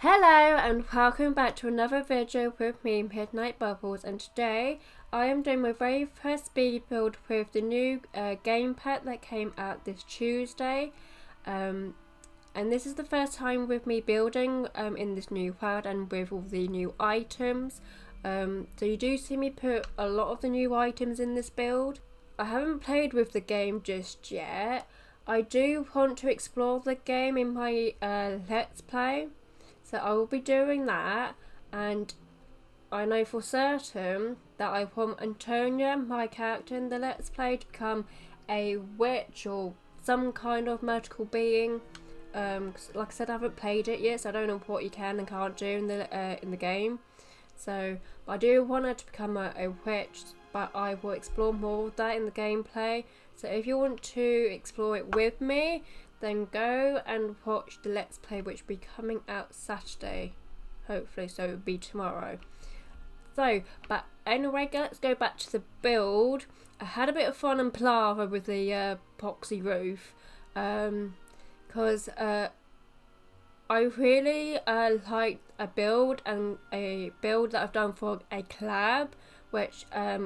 Hello and welcome back to another video with me, Midnight Bubbles, and today I am doing my very first speed build with the new game pack that came out this Tuesday, and this is the first time with me building in this new world and with all the new items. So you do see me put a lot of the new items in this build. I haven't played with the game just yet. I do want to explore the game in my Let's Play. So I will be doing that, and I know for certain that I want Antonia, my character in the Let's Play, to become a witch or some kind of magical being. Like I said, I haven't played it yet, so I don't know what you can and can't do in the game. So I do want her to become a witch, but I will explore more of that in the gameplay. So if you want to explore it with me, then go and watch the Let's Play, which will be coming out Saturday, hopefully, so it will be tomorrow. So, but anyway, let's go back to the build. I had a bit of fun and palaver with the epoxy roof, because I really liked a build that I've done for a collab, which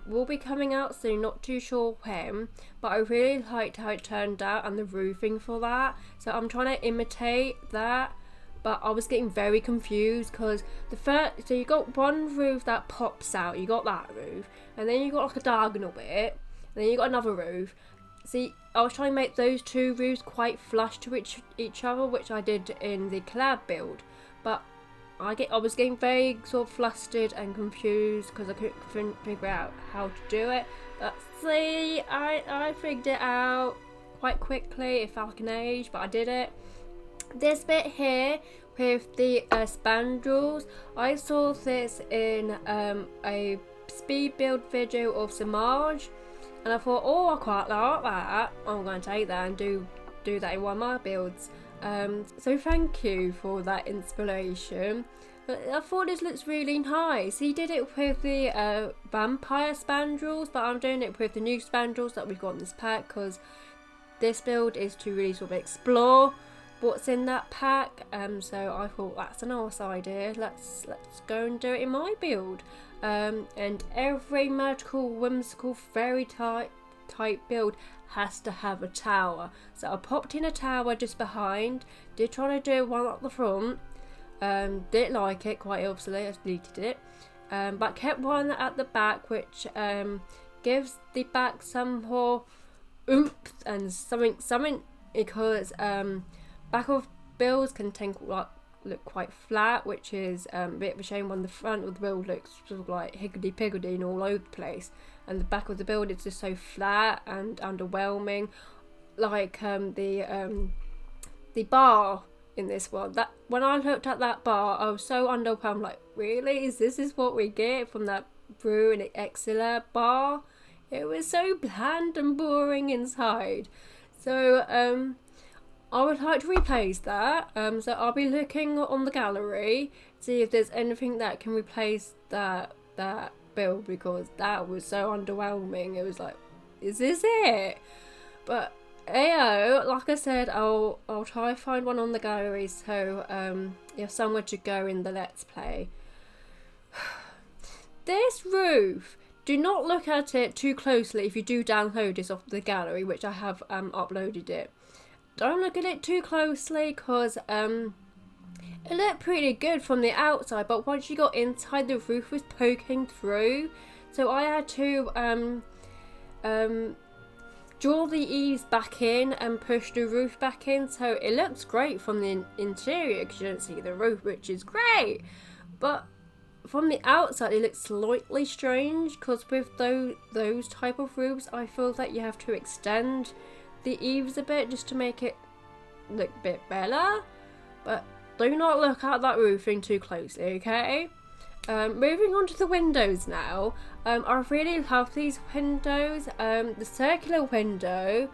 will be coming out soon, not too sure when, but I really liked how it turned out and the roofing for that, so I'm trying to imitate that. But I was getting very confused because so you got one roof that pops out, you got that roof, and then you got like a diagonal bit, and then you got another roof. See, I was trying to make those two roofs quite flush to each other, which I did in the collab build, but I was getting very sort of flustered and confused because I couldn't figure out how to do it. But see, I figured it out quite quickly. It felt like an age, but I did it. This bit here with the spandrels, I saw this in a speed build video of Samaj, and I thought, oh, I quite like that. I'm going to take that and do that in one of my builds. So thank you for that inspiration. But I thought this looks really nice. He did it with the vampire spandrels, but I'm doing it with the new spandrels that we've got in this pack because this build is to really sort of explore what's in that pack. So I thought that's a nice idea. Let's go and do it in my build. And every magical, whimsical, fairy type build has to have a tower. So I popped in a tower just behind, did try to do one at the front, didn't like it, quite obviously, I deleted it, but kept one at the back, which gives the back some more oomph and something because back of builds can tend to look quite flat, which is a bit of a shame when the front of the build looks sort of like higgledy-piggledy and all over the place, and the back of the build is just so flat and underwhelming. Like the bar in this one, that when I looked at that bar, I was so underwhelmed. Like, really, this is what we get from that Brew and Exila bar? It was so bland and boring inside. So I would like to replace that. So I'll be looking on the gallery, see if there's anything that can replace that build, because that was so underwhelming. It was like, is this it? But like I said, I'll try to find one on the gallery, so you have somewhere to go in the Let's Play. This roof, do not look at it too closely if you do download this off the gallery, which I have uploaded it. Don't look at it too closely because it looked pretty good from the outside, but once you got inside, the roof was poking through. So I had to draw the eaves back in and push the roof back in. So it looks great from the interior because you don't see the roof, which is great. But from the outside, it looks slightly strange because with those type of roofs, I feel that you have to extend the eaves a bit just to make it look a bit better. But do not look at that roofing too closely, okay? Moving on to the windows now. I really love these windows. The circular window,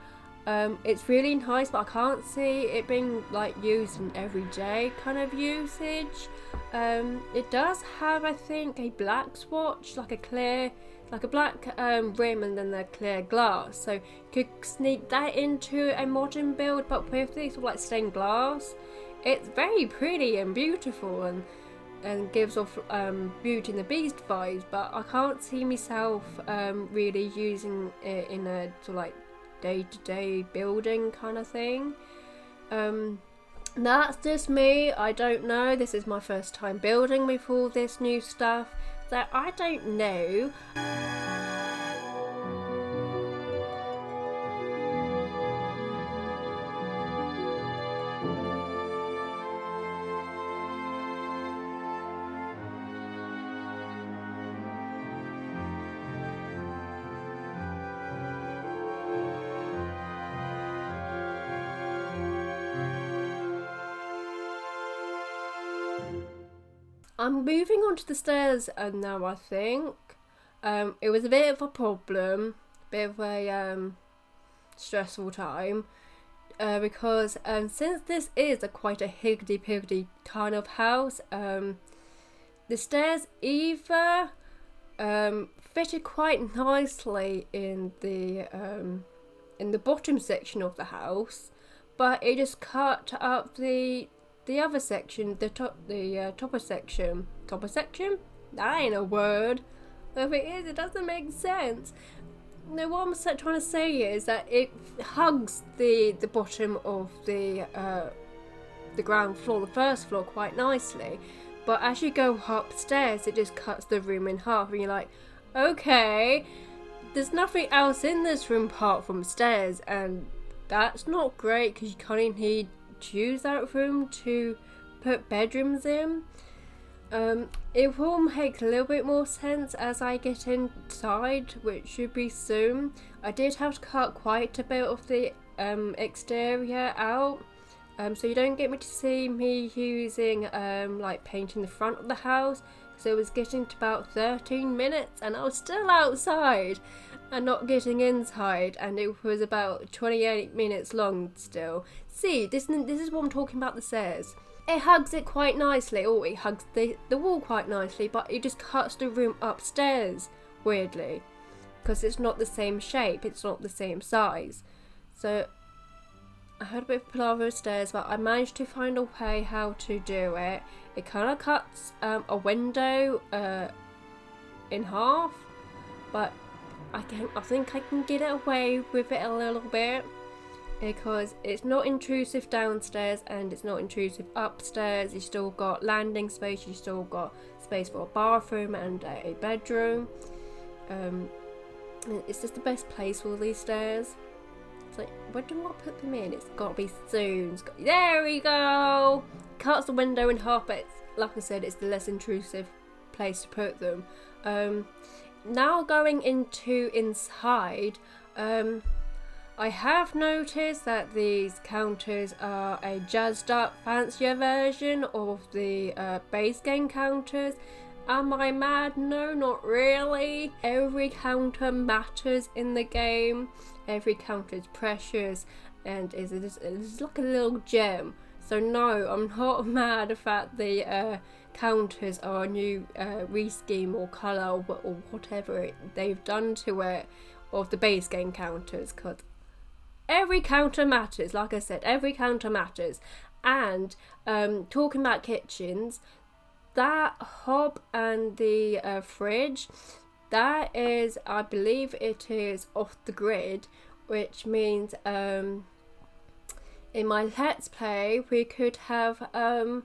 it's really nice, but I can't see it being like used in everyday kind of usage. It does have, I think, a black swatch, like a black rim and then the clear glass. So you could sneak that into a modern build, but with these sort of like stained glass, it's very pretty and beautiful and gives off Beauty and the Beast vibes, but I can't see myself really using it in a sort of like day-to-day building kind of thing. That's just me. I don't know. This is my first time building with all this new stuff, so I don't know. I'm moving on to the stairs now, I think. It was a bit of a problem, a bit of a stressful time, because since this is quite a higgledy-piggledy kind of house, the stairs either fitted quite nicely in the bottom section of the house, but it just cut up the other section, the topper section. Topper section? That ain't a word. If it is, it doesn't make sense. No, what I'm trying to say is that it hugs the bottom of the ground floor, the first floor, quite nicely. But as you go upstairs, it just cuts the room in half, and you're like, okay, there's nothing else in this room apart from stairs, and that's not great because you kind of need to use that room to put bedrooms in. It will make a little bit more sense as I get inside, which should be soon. I did have to cut quite a bit of the exterior out, so you don't get me to see me using like painting the front of the house, because it was getting to about 13 minutes and I was still outside and not getting inside, and it was about 28 minutes long still. See, this is what I'm talking about, the stairs. It hugs it quite nicely, or it hugs the wall quite nicely, but it just cuts the room upstairs, weirdly. Because it's not the same shape, it's not the same size. So, I had a bit of palaver stairs, but I managed to find a way how to do it. It kind of cuts a window in half, but I think I can get away with it a little bit, because it's not intrusive downstairs and it's not intrusive upstairs. You still got landing space, you still got space for a bathroom and a bedroom. It's just the best place for these stairs. It's like, where do I put them in? It's got to be soon. There we go! Cuts the window in half, but like I said, it's the less intrusive place to put them. Now going inside, I have noticed that these counters are a jazzed up, fancier version of the base game counters. Am I mad? No, not really. Every counter matters in the game. Every counter is precious and is like a little gem. So no, I'm not mad at that the counters are a new rescheme or colour or whatever they've done to it of the base game counters, because every counter matters. Like I said, every counter matters. And talking about kitchens, that hob and the fridge, that is, I believe it is off the grid, which means in my Let's Play we could have a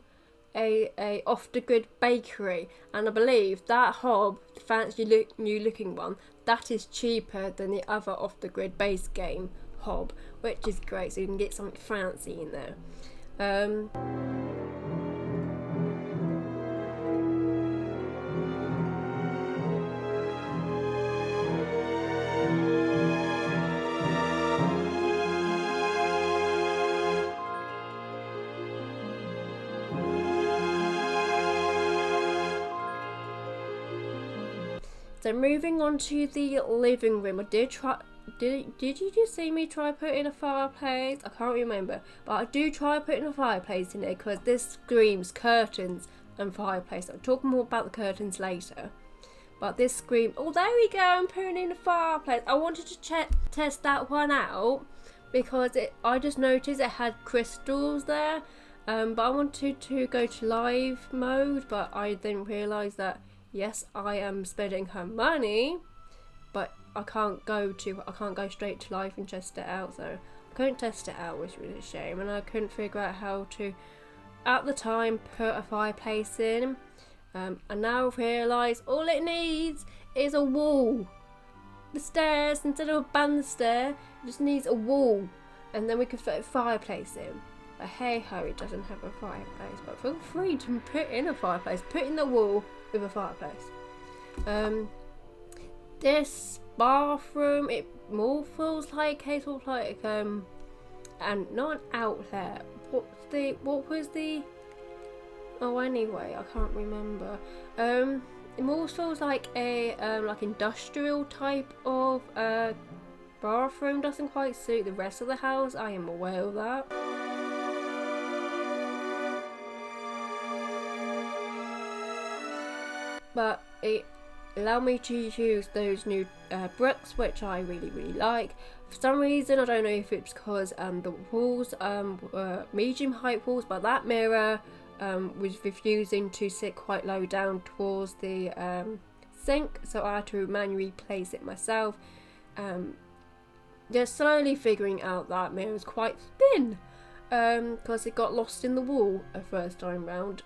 off the grid bakery, and I believe that hob, the fancy new looking one, that is cheaper than the other off the grid base game hob, which is great, so you can get something fancy in there. So moving on to the living room, I did try. Did you just see me try putting a fireplace? I can't remember, but I do try putting a fireplace in there because this screams curtains and fireplace. I'll talk more about the curtains later, but this screams. Oh, there we go. I'm putting in a fireplace. I wanted to test that one out because I just noticed it had crystals there, but I wanted to go to live mode, but I didn't realise that yes, I am spending her money, but I can't go straight to live and test it out. So I couldn't test it out, which was a shame, and I couldn't figure out how to at the time put a fireplace in. I now realise all it needs is a wall. The stairs, instead of a banister, it just needs a wall, and then we can fit a fireplace in. But hey ho, it doesn't have a fireplace, but feel free to put in a fireplace, put in the wall with a fireplace. This bathroom, it more feels like a sort of like and not an outlet. What was the oh, anyway, I can't remember. It more feels like a like industrial type of bathroom. Doesn't quite suit the rest of the house. I am aware of that. But it allowed me to use those new bricks, which I really like. For some reason, I don't know if it's because the walls were medium height walls, but that mirror was refusing to sit quite low down towards the sink, so I had to manually place it myself. Just slowly figuring out that mirror was quite thin because it got lost in the wall a first time round.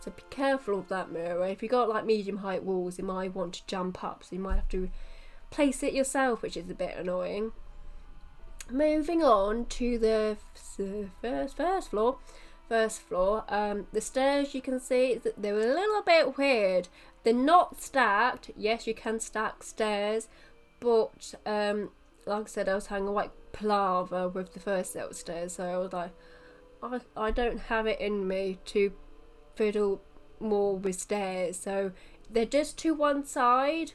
So be careful of that mirror. If you got like medium height walls, you might want to jump up, so you might have to place it yourself, which is a bit annoying. Moving on to the first floor. The stairs, you can see that they're a little bit weird. They're not stacked. Yes, you can stack stairs, but like I said, I was having a white palaver with the first set of stairs, so I was like, I don't have it in me to fiddle more with stairs, so they're just to one side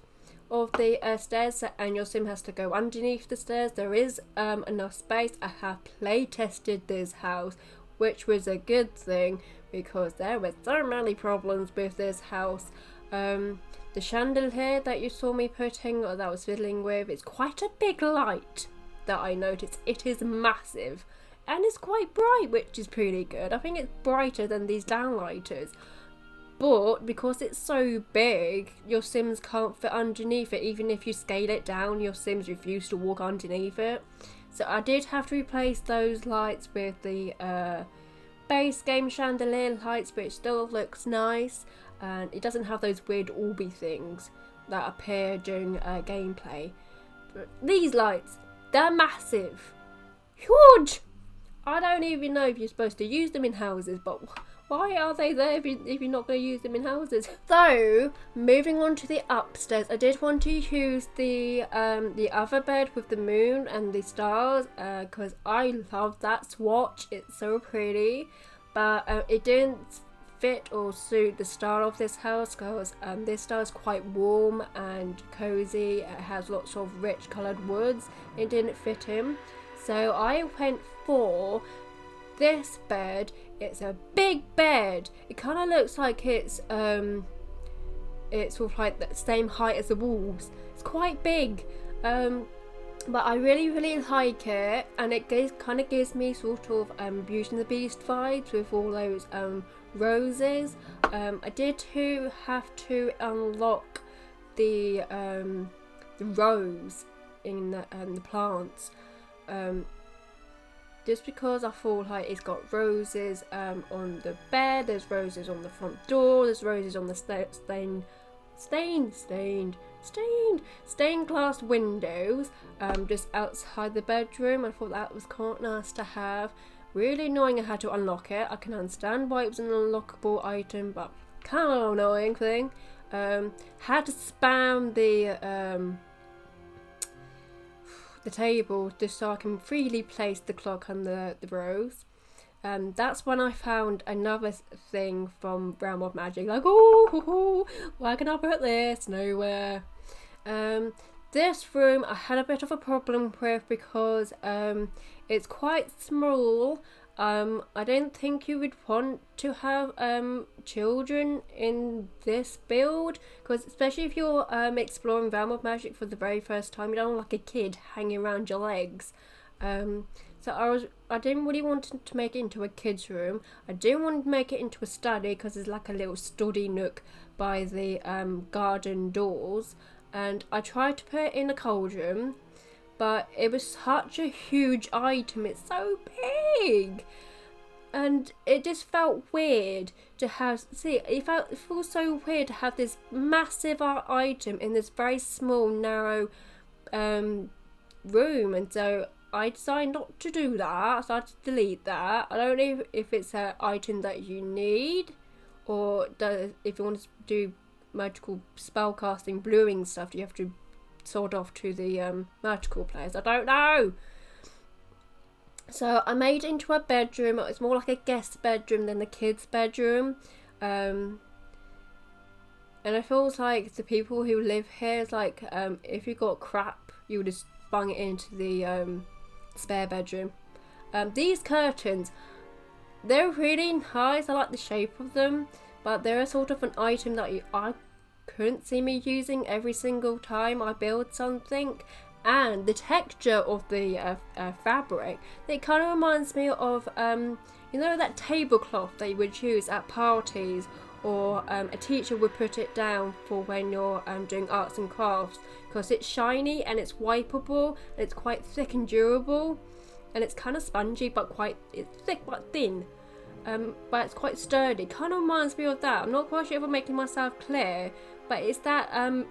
of the stairs, and your sim has to go underneath the stairs. There is enough space. I have play tested this house, which was a good thing because there were so many problems with this house. The chandelier that you saw me putting, or that I was fiddling with, it's quite a big light that I noticed. It is massive and it's quite bright, which is pretty good. I think it's brighter than these downlighters, but because it's so big, your sims can't fit underneath it. Even if you scale it down, your sims refuse to walk underneath it. So I did have to replace those lights with the base game chandelier lights, but it still looks nice, and it doesn't have those weird orby things that appear during gameplay. But these lights, they're massive, huge. I don't even know if you're supposed to use them in houses, but why are they there if you're not going to use them in houses? So, moving on to the upstairs, I did want to use the other bed with the moon and the stars, because I love that swatch. It's so pretty, but it didn't fit or suit the style of this house, because this style is quite warm and cozy. It has lots of rich coloured woods. It didn't fit in, so I went for this bed. It's a big bed. It kind of looks like it's sort of like the same height as the walls. It's quite big, but I really like it, and it kind of gives me sort of Beauty and the Beast vibes with all those roses. I did have to unlock the rose in the plants. Just because I thought like it's got roses on the bed, there's roses on the front door, there's roses on the stained glass windows just outside the bedroom. I thought that was quite nice to have. Really annoying I had to unlock it. I can understand why it was an unlockable item, but kind of annoying thing. Had to spam the table just so I can freely place the clock and the rose. That's when I found another thing from Realm of Magic, like, oh, where can I put this? Nowhere. This room I had a bit of a problem with because it's quite small. I don't think you would want to have children in this build, because especially if you're exploring Realm of Magic for the very first time, you don't want like a kid hanging around your legs. So I didn't really want to make it into a kid's room. I didn't want to make it into a study because there's like a little study nook by the garden doors. And I tried to put it in a cauldron, but it was such a huge item. It's so big. And it just felt weird to have, it feels so weird to have this massive item in this very small, narrow room. And so I decided not to do that, so I had to delete that. I don't know if it's an item that you need, or if you want to do magical spellcasting, bluing stuff, you have to sort off to the magical place. I don't know. So I made it into a bedroom. It's more like a guest bedroom than the kids' bedroom. And it feels like the people who live here, it's like if you got crap, you would just bung it into the spare bedroom. These curtains, they're really nice. I like the shape of them, but they're a sort of an item that I couldn't see me using every single time I build something. And the texture of the fabric, it kind of reminds me of you know, that tablecloth that you would use at parties, or a teacher would put it down for when you're doing arts and crafts, because it's shiny and it's wipeable and it's quite thick and durable, and it's kind of spongy but it's thick but thin, but it's quite sturdy. Kind of reminds me of that. I'm not quite sure if I'm making myself clear, but it's that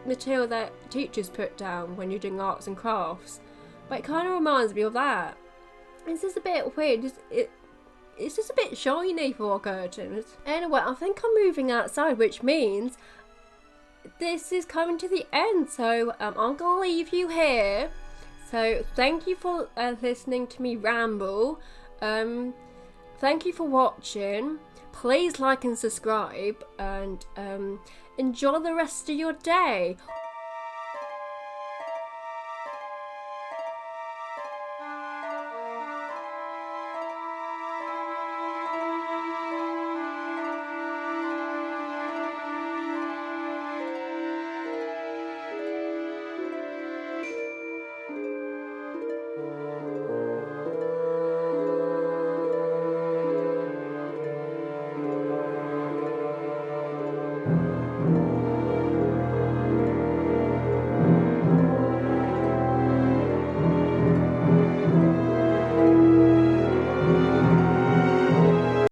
material that teachers put down when you're doing arts and crafts, but it kind of reminds me of that. It's just a bit weird. It's just a bit shiny for curtains. Anyway, I think I'm moving outside, which means this is coming to the end, so I'm gonna leave you here. So thank you for listening to me ramble. Thank you for watching. Please like and subscribe, and enjoy the rest of your day.